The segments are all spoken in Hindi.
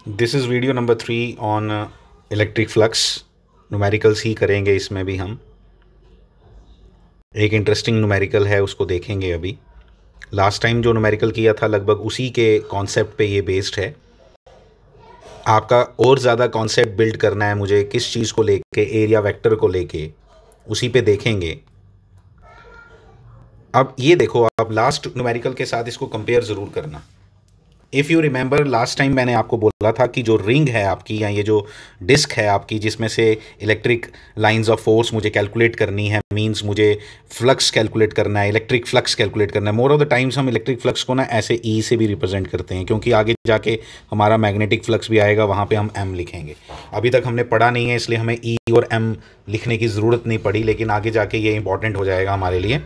This is video number 3 on electric flux. Numericals ही करेंगे इसमें भी हम। एक इंटरेस्टिंग न्यूमेरिकल है, उसको देखेंगे अभी। लास्ट टाइम जो न्यूमेरिकल किया था लगभग उसी के कॉन्सेप्ट पे ये बेस्ड है। आपका और ज़्यादा कॉन्सेप्ट बिल्ड करना है मुझे किस चीज़ को लेके, एरिया वेक्टर को लेके, उसी पे देखेंगे। अब ये देखो, आप लास्ट न्यूमेरिकल के साथ इसको कंपेयर ज़रूर करना। If you remember, last time मैंने आपको बोला था कि जो रिंग है आपकी, या ये जो डिस्क है आपकी, जिसमें से इलेक्ट्रिक लाइंस ऑफ फोर्स मुझे कैलकुलेट करनी है, मींस मुझे फ्लक्स कैलकुलेट करना है, इलेक्ट्रिक फ्लक्स कैलकुलेट करना है। मोर ऑफ द टाइम्स हम इलेक्ट्रिक फ्लक्स को ना ऐसे ई से भी रिप्रेजेंट करते हैं, क्योंकि आगे जाके हमारा मैग्नेटिक फ्लक्स भी आएगा, वहाँ पर हम एम लिखेंगे। अभी तक हमने पढ़ा नहीं है, इसलिए हमें ई और एम लिखने की ज़रूरत नहीं पड़ी, लेकिन आगे जाके ये इंपॉर्टेंट हो जाएगा हमारे लिए।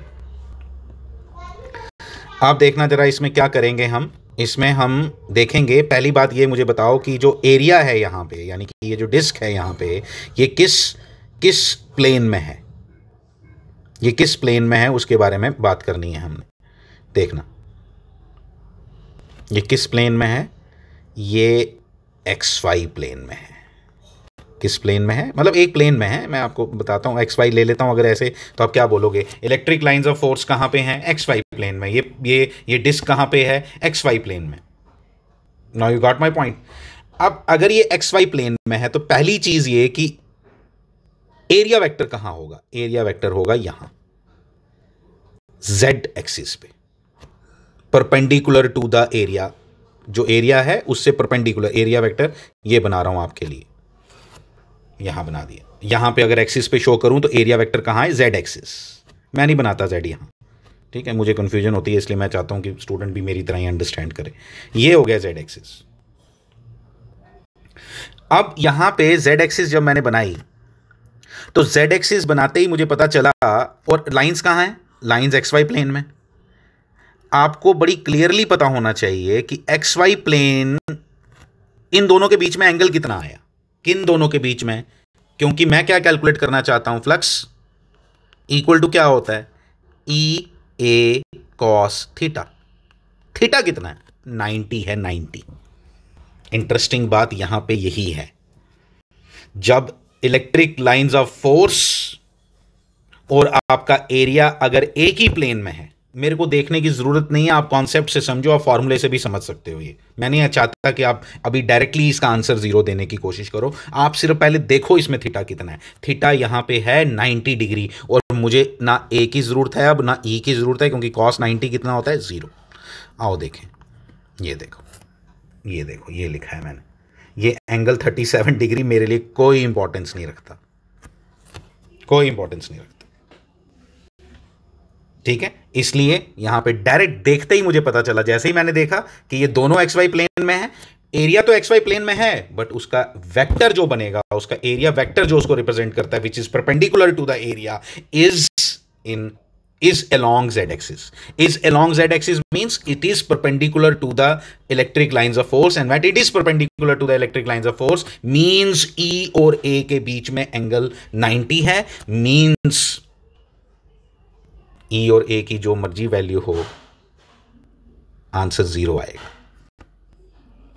आप देखना ज़रा, इसमें क्या करेंगे हम। इसमें हम देखेंगे, पहली बात ये मुझे बताओ कि जो एरिया है यहाँ पे, यानी कि ये जो डिस्क है यहाँ पे, ये किस किस प्लेन में है, ये किस प्लेन में है, उसके बारे में बात करनी है हमने। देखना, ये किस प्लेन में है, ये XY प्लेन में है। किस प्लेन में है, मतलब एक प्लेन में है। मैं आपको बताता हूँ, XY ले लेता हूँ अगर ऐसे, तो आप क्या बोलोगे, इलेक्ट्रिक लाइंस ऑफ फोर्स कहाँ पे हैं, XY प्लेन में। ये डिस्क कहाँ पे है, XY प्लेन में। Now you got my point. अब अगर ये XY प्लेन में है, तो पहली चीज ये कि एरिया वेक्टर कहाँ होगा, एरिया वेक्टर होगा यहां Z एक्सिस पे, परपेंडिकुलर टू द एरिया। जो एरिया है उससे परपेंडिकुलर एरिया वेक्टर ये बना रहा हूं आपके लिए, यहां बना दिया। यहां पे अगर एक्सिस पे शो करूं तो एरिया वेक्टर कहां है, Z एक्सिस। मैं नहीं बनाता Z यहां, ठीक है, मुझे कन्फ्यूजन होती है, इसलिए मैं चाहता हूं कि स्टूडेंट भी मेरी तरह ही अंडरस्टैंड करे। ये हो गया Z एक्सिस। अब यहां पे Z एक्सिस जब मैंने बनाई, तो Z एक्सिस बनाते ही मुझे पता चला, और लाइंस कहां हैं, लाइंस XY प्लेन में। आपको बड़ी क्लियरली पता होना चाहिए कि XY प्लेन, इन दोनों के बीच में एंगल कितना आया, किन दोनों के बीच में, क्योंकि मैं क्या कैलकुलेट करना चाहता हूं, फ्लक्स इक्वल टू क्या होता है, EA cos थीटा। थीटा कितना है, 90 है, 90। इंटरेस्टिंग बात यहां पे यही है, जब इलेक्ट्रिक लाइंस ऑफ फोर्स और आपका एरिया अगर एक ही प्लेन में है, मेरे को देखने की जरूरत नहीं है, आप कॉन्सेप्ट से समझो, आप फॉर्मूले से भी समझ सकते हो। ये मैं नहीं चाहता कि आप अभी डायरेक्टली इसका आंसर 0 देने की कोशिश करो, आप सिर्फ पहले देखो इसमें थीटा कितना है। थीटा यहां पे है 90 डिग्री, और मुझे ना ए की जरूरत है अब, ना ई की जरूरत है, क्योंकि cos 90 कितना होता है, 0। आओ देखें, ये देखो, ये देखो, ये लिखा है मैंने, ये एंगल 37 डिग्री मेरे लिए कोई इंपॉर्टेंस नहीं रखता, कोई इंपॉर्टेंस नहीं रखता, ठीक है। इसलिए यहां पे डायरेक्ट देखते ही मुझे पता चला, जैसे ही मैंने देखा कि ये दोनों XY प्लेन में है, एरिया तो XY प्लेन में है, बट उसका वेक्टर जो बनेगा, उसका एरिया वेक्टर जो उसको रिप्रेजेंट करता है, which is perpendicular to the area, is along Z axis. Is along Z axis means it is perpendicular to the electric lines of force, and when it is perpendicular to the electric lines of force means E और A के बीच में एंगल 90 है, means E और A की जो मर्जी वैल्यू हो, आंसर 0 आएगा।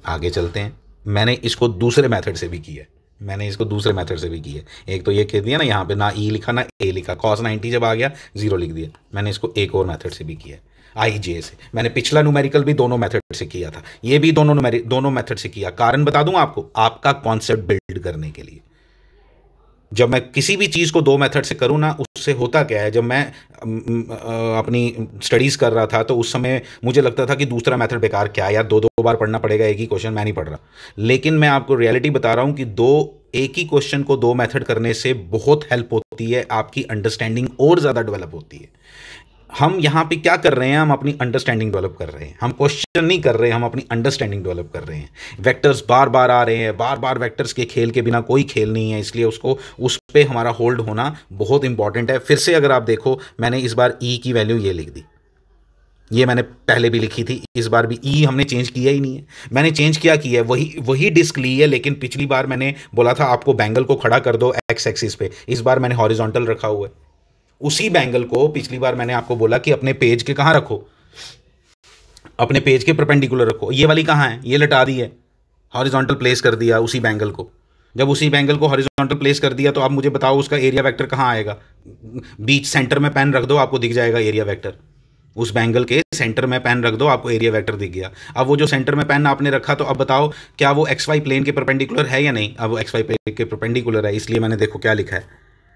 आगे चलते हैं। मैंने इसको दूसरे मेथड से भी किया है, मैंने इसको दूसरे मेथड से भी किया है। एक तो ये कह दिया ना, यहाँ पे ना ई लिखा ना ए लिखा, cos 90 जब आ गया 0 लिख दिया। मैंने इसको एक और मेथड से भी किया है, IJ से। मैंने पिछला न्यूमेरिकल भी दोनों मेथड से किया था, ये भी दोनों मेथड से किया। कारण बता दूं आपको, आपका कॉन्सेप्ट बिल्ड करने के लिए। जब मैं किसी भी चीज़ को 2 मेथड से करूँ ना, उससे होता क्या है, जब मैं अपनी स्टडीज़ कर रहा था तो उस समय मुझे लगता था कि दूसरा मेथड बेकार, क्या यार 2 बार पढ़ना पड़ेगा एक ही क्वेश्चन, मैं नहीं पढ़ रहा। लेकिन मैं आपको रियलिटी बता रहा हूँ कि एक ही क्वेश्चन को 2 मेथड करने से बहुत हेल्प होती है, आपकी अंडरस्टैंडिंग और ज़्यादा डेवलप होती है। हम यहाँ पे क्या कर रहे हैं, हम अपनी अंडरस्टैंडिंग डेवलप कर रहे हैं, हम क्वेश्चन नहीं कर रहे हैं, हम अपनी अंडरस्टैंडिंग डेवलप कर रहे हैं। वेक्टर्स बार बार आ रहे हैं, बार बार वेक्टर्स के खेल के बिना कोई खेल नहीं है, इसलिए उस पे हमारा होल्ड होना बहुत इंपॉर्टेंट है। फिर से अगर आप देखो, मैंने इस बार ई की वैल्यू ये लिख दी, ये मैंने पहले भी लिखी थी, इस बार भी ई हमने चेंज किया ही नहीं है। मैंने चेंज किया है, वही डिस्क ली है, लेकिन पिछली बार मैंने बोला था आपको बैंगल को खड़ा कर दो एक्स एक्सिस पे, इस बार मैंने हॉरिजॉन्टल रखा हुआ है। उसी बैंगल को पिछली बार मैंने आपको बोला कि अपने पेज के कहां रखो, अपने पेज के परपेंडिकुलर रखो। ये वाली कहां है, ये लटा दी है, हॉरिजॉन्टल प्लेस कर दिया उसी बैंगल को। जब उसी बैंगल को हॉरिजॉन्टल प्लेस कर दिया तो अब मुझे बताओ उसका एरिया वेक्टर कहाँ आएगा। बीच सेंटर में पेन रख दो, आपको दिख जाएगा एरिया वेक्टर। उस बैंगल के सेंटर में पेन रख दो, आपको एरिया वेक्टर दिख गया। अब वो जो सेंटर में पेन आपने रखा, तो अब बताओ क्या वो एक्स वाई प्लेन के परपेंडिकुलर है या नहीं। अब वो एक्स वाई प्लेन के परपेंडिकुलर है, इसलिए मैंने देखो क्या लिखा है,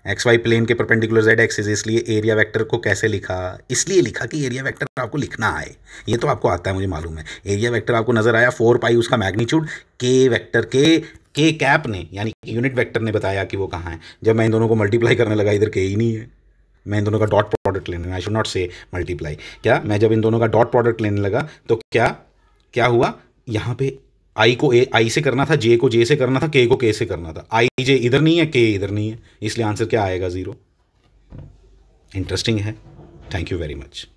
एक्स वाई प्लेन के परपेंडिकुलर जेड एक्सिस। इसलिए एरिया वेक्टर को कैसे लिखा, इसलिए लिखा कि एरिया वेक्टर आपको लिखना आए। ये तो आपको आता है, मुझे मालूम है। एरिया वेक्टर आपको नजर आया 4 पाई उसका मैग्नीट्यूड, के वेक्टर के कैप ने यानी यूनिट वेक्टर ने बताया कि वो कहाँ है। जब मैं इन दोनों को मल्टीप्लाई करने लगा, इधर के ही नहीं है, मैं इन दोनों का डॉट प्रोडक्ट लेने, आई शुड नॉट से मल्टीप्लाई, क्या मैं जब इन दोनों का डॉट प्रोडक्ट लेने लगा तो क्या क्या हुआ, यहाँ पे आई को आई से करना था, जे को जे से करना था, के को के से करना था। आई जे इधर नहीं है, के इधर नहीं है, इसलिए आंसर क्या आएगा 0। इंटरेस्टिंग है। Thank you very much.